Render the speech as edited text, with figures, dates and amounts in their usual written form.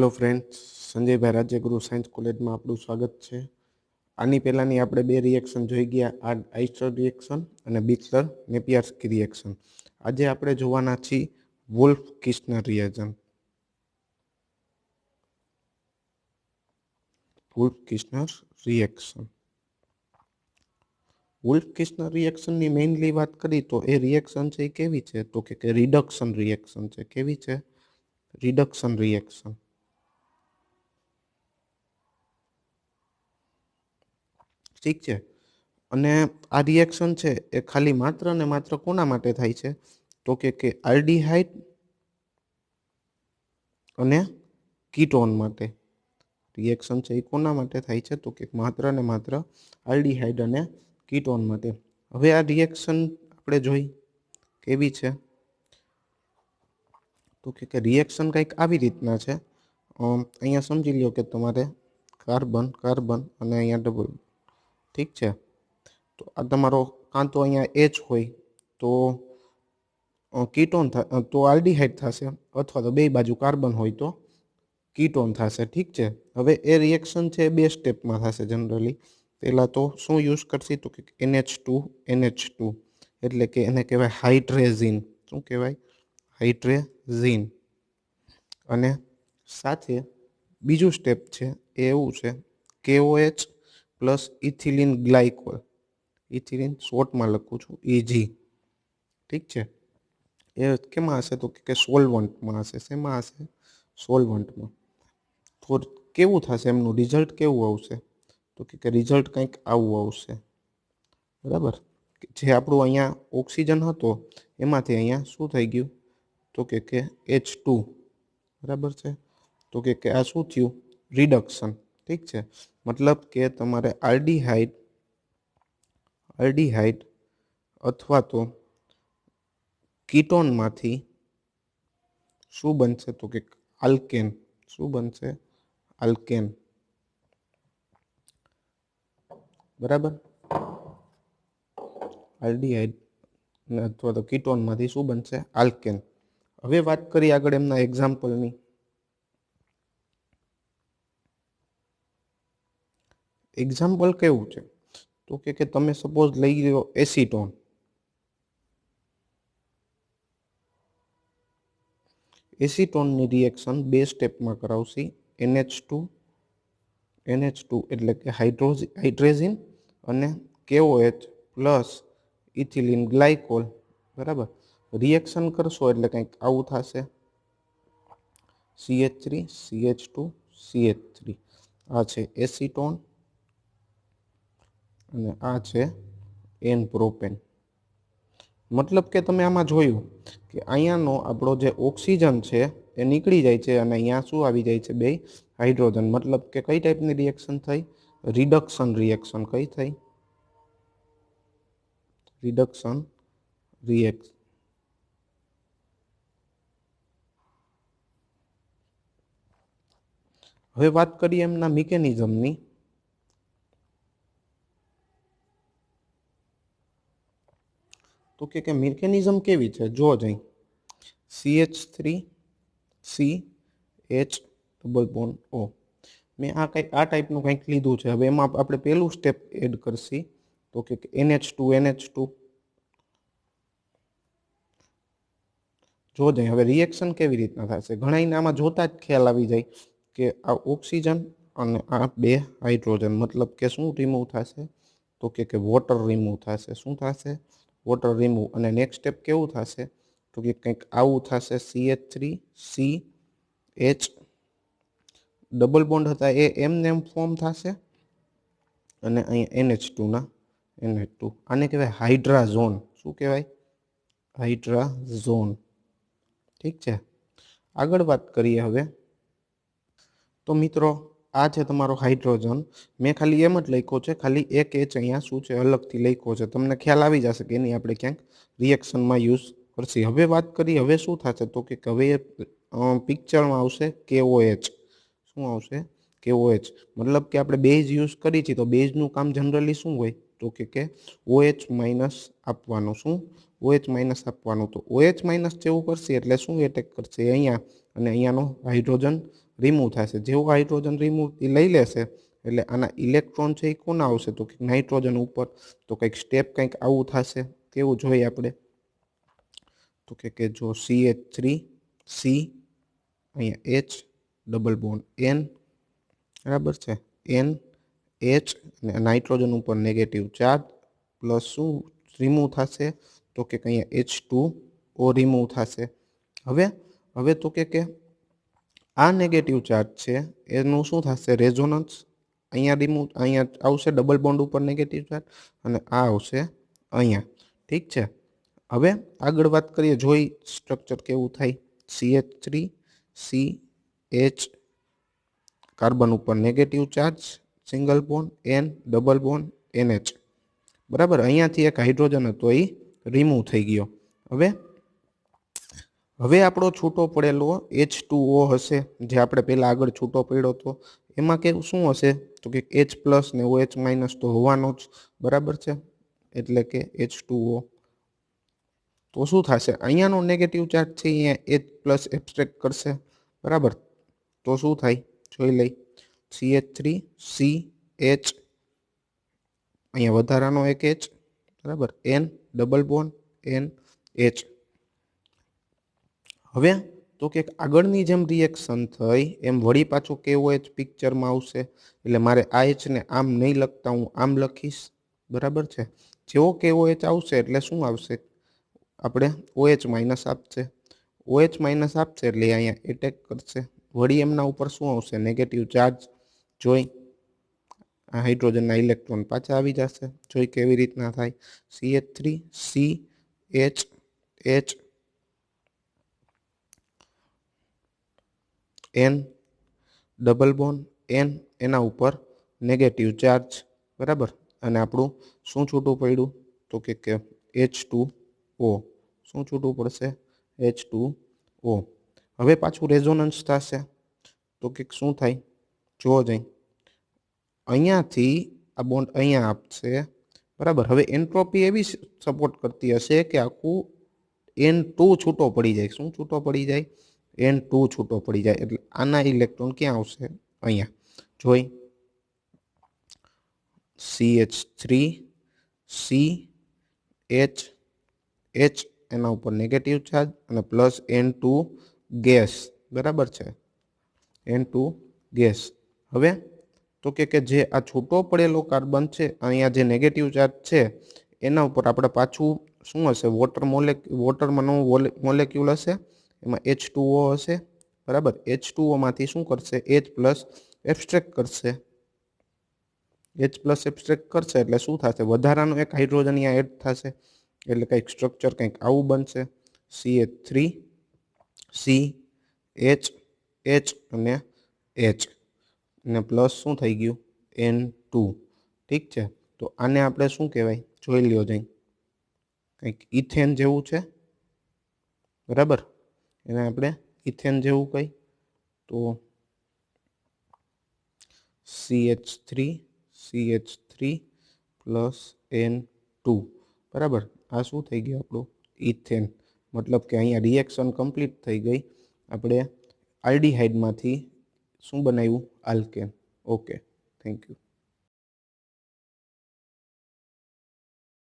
Hello friends, Sanjay भाई राज्यगुरु science college में आपनु स्वागत है। आनी पहलानी आपणे बे रिएक्शन जोई गया, आइस्टर रिएक्शन और बिटलर नेपियर्सकी रिएक्शन। आज आपणे जोवाना छीए Wolff Kishner reaction. Wolff Kishner reaction Wolff Kishner reaction ની મેઇનલી વાત કરી તો એ રિએક્શન છે એ કેવી છે તો કે રિડક્શન રિએક્શન છે। કેવી છે? Reduction reaction. ठीक है। અને આ રિએક્શન છે એ ખાલી માત્ર ને માત્ર કોના માટે થાય છે તો કે આલ્ડીહાઇડ અને કીટોન માટે। રિએક્શન છે એ કોના માટે થાય છે તો કે માત્ર ને માત્ર આલ્ડીહાઇડ અને કીટોન માટે। હવે આ રિએક્શન આપણે જોઈ કેવી છે તો કે રિએક્શન કંઈક આવી રીતના છે। અહીંયા સમજી લ્યો કે તમારે કાર્બન કાર્બન અને અહીંયા ડબલ, ठीक है। तो आ तमारो कां तो अहींया एच होय तो कीटोन तो आल्डिहाइड थशे, अथवा तो बे बाजू कार्बन होय तो कीटोन थशे। ठीक है। हवे ए रिएक्शन छे बे स्टेप में थशे जनरली। पहला तो शुं यूज करशे तो कि NH2 एटले के एने कहेवाय हाइड्रेजिन। शुं कहेवाय? हाइड्रेजिन। अने साथे बीजू स्टेप छे ए एवुं छे KOH plus ethylene glycol. Ethylene short में लखूँ छूँ EG। ठीक है। ये केमां हशे तो कि सोलवंट में हशे। शेमां हशे? सोलवंट में। तो केवुं थशे एमनुं रिजल्ट केवुं आवशे तो कि रिजल्ट कंईक आवुं आवशे। बराबर। जे आपणुं अहींया ऑक्सिजन हतो एमांथी अहींया शुं थई गयुं तो कि H2। बराबर है। तो कि आ शुं थयुं? रिडक्शन। ठीक है। मतलब के तमारे आल्डिहाइड अथवा तो कीटोन मांथी शुं बनशे तो कि आल्केन। शुं बनशे? आल्केन। बराबर। आल्डिहाइड अथवा तो कीटोन मांथी शुं बनशे? आल्केन। हवे वात करीए आगळ एमना एक्जाम्पलनी। एक्जाम्पल केवुं छे तो कि तमे सपोज लई लो एसीटोन। एसीटोन नी रिएक्शन बे स्टेप में करावशी। NH2 एटले के हाइड्रेजिन अने KOH प्लस इथिलीन ग्लाइकोल। बराबर। रिएक्शन करशो एटले कंईक आवुं थशे CH3 CH2 CH3। आ छे एसीटोन અને આ છે એન પ્રોપેન। मतलब કે તમે આમાં જોયું કે અહીંયાનો આપણો જે ઓક્સિજન છે એ નીકળી જાય છે અને અહીંયા શું આવી જાય છે? બે હાઇડ્રોજન। मतलब કે કઈ ટાઈપની રિએક્શન થઈ? Reduction reaction. કઈ થઈ? Reduction reaction. હવે વાત કરીએ એમના મિકેનિઝમની। तो कि मिकेनिज्म केवी छे जो जई CH3CH डबल बॉन्ड O। मैं आ टाइपनुं कंईक लीधुं छे। हवे एमां आपणे पहेલું स्टेप एड करशी तो कि NH2 जो जई। हवे रिएक्शन केवी रीतना थशे? घणाईने आमां जोता ज ख्याल आवी जाय के आ ऑक्सिजन अने आ बे हाइड्रोजन। मतलब के शुं रिमूव थशे तो कि वोटर रिमूव थशे। शुं थशे? Voter remove. अने नेक्स्ट स्टेप केवुं थशे तो कि कंईक आवुं थशे CH3CH डबल बॉन्ड हता ए एमने एम फॉर्म थशे अने अहीं NH2 ना NH2। आने कहेवाय हाइड्राजोन। शुं कहेवाय? हाइड्राजोन। ठीक है। आगळ वात करीए हवे। तो मित्रों आ छे तमारो हाइड्रोजन। मैं खाली एम ज लख्यो छे, खाली एक एच अहींया शुं छे अलगथी लख्यो छे। तमने ख्याल आवी जशे के एनी आपणे क्यांक रिएक्शन में यूज करशी। हवे वात करीए हवे शुं थशे तो कि हवे पिक्चर में आवशे KOH। शुं आवशे? KOH। मतलब के आपणे बेज यूज करी छे तो बेजनुं काम जनरली शुं होय तो कि OH माइनस आपवानुं। शुं? OH माइनस आपवानुं। तो OH माइनस जेवुं करशे एटले शुं एटेक करशे? अहींया अने अहींयानो हाइड्रोजन रिमूव थशे। जेवो हाइड्रोजन रिमूव लई लेशे एटले आना इलेक्ट्रॉन छे ए कोना आवशे तो कि नाइट्रोजन उपर। तो कंईक स्टेप कंईक आवुं थशे केवुं जोईए आपणे। तो के जो CH3 C अहींया H डबल बॉन्ड N बराबर छे N H અને નાઇટ્રોજન ઉપર નેગેટિવ ચાર્જ પ્લસ શું રિમૂવ થશે તો કે અહીંયા H2O રિમૂવ થશે। હવે હવે તો કે આ નેગેટિવ ચાર્જ છે એનું શું થશે રેઝોનન્સ। અહીંયા રિમૂવ અહીંયા આવશે ડબલ બોન્ડ ઉપર નેગેટિવ ચાર્જ અને આ આવશે અહીંયા। ઠીક છે। હવે આગળ વાત કરીએ જોઈ સ્ટ્રક્ચર કેવું થાય। CH3 CH કાર્બન ઉપર negative charge single bond N double bond NH बराबर। अहींयाथी एक हाइड्रोजन हतो ए रिमूव थई गयो। हवे हवे आपणो छूटो पड़ेलो H2O हशे जे आपणे पहेला आगळ छूटो पड्यो तो एमां के शुं हशे तो के H प्लस ने OH माइनस तो होवानो ज बराबर छे एटले के H2O। तो शुं थशे अहींयानो नेगेटिव चार्ज छे अहींया H प्लस एब्स्ट्रेक्ट करशे बराबर। तो शुं थाय जोई लई CH3 CH अहींया वधारानो एक H बराबर N डबल बॉन्ड NH। हवे तो के आगळनी जेम रिएक्शन थई एम वળી पाछो KOH पिक्चर में आवशे એટલે मारे आ H ने आम नहीं लखता हूँ आम लखीश बराबर छे। जेवो KOH आवशे એટલે શું આવશે આપણે OH माइनस आपशे OH माइनस आपशे એટલે અહીંયા એટેક करशे वળી एमना उपर શું આવશે नेगेटिव चार्ज જોઈ आ हाइड्रोजन इलेक्ट्रॉन पाछा आवी जशे जोई केवी रीतना थाय CH3 CH H N double bond N एना उपर नेगेटिव चार्ज बराबर अने आपणुं शुं छूटुं पड्युं तो के H2O शुं छूटुं पड़शे H2O। हवे पाछुं रेजोनन्स थशे तो के शुं थाय जोવો जई अहींयाथी आ बॉन्ड अहींया आपशे बराबर। हवे एन्ट्रोपी एवी सपोर्ट करती हशे के आखुं N2 छूटो पड़ी जाय। शुं छूटो पड़ी जाय N2 छूटो पड़ी जाय એટલે આના ઇલેક્ટ્રોન ક્યાં આવશે અહીંયા જોઈ CH3 CH H એના ઉપર નેગેટિવ ચાર્જ અને પ્લસ N2 ગેસ બરાબર છે N2 ગેસ। હવે તો કે જે આ છૂટો પડેલો કાર્બન છે અહીંયા જે નેગેટિવ ચાર્જ છે એના ઉપર આપણે પાછું શું હશે વોટરમાંનો મોલેક્યુલ હશે એમાં H2O હશે बराबर। H2O मांथी शुं करशे H प्लस एब्स्ट्रेक्ट करशे H प्लस एब्स्ट्रेक्ट करशे એટલે શું થશે વધારાનો એક હાઇડ્રોજન અહીંયા એડ થશે એટલે કંઈક સ્ટ્રક્ચર કંઈક આવું બનશે CH3 C H H અને H અને પ્લસ શું થઈ ગયું N2। ઠીક છે તો આને આપણે શું કહેવાય જોઈ લ્યો જઈ કંઈક ઇથેન જેવું છે બરાબર। એને આપણે इथेन जेवुं कई तो CH3 प्लस N2 बराबर। आ शुं थई गयुं आपणुं इथेन मतलब के अहींया रिएक्शन कम्प्लीट थई गई। आपणे आल्डिहाइड मांथी शुं बनाव्युं आल्केन। Okay thank you.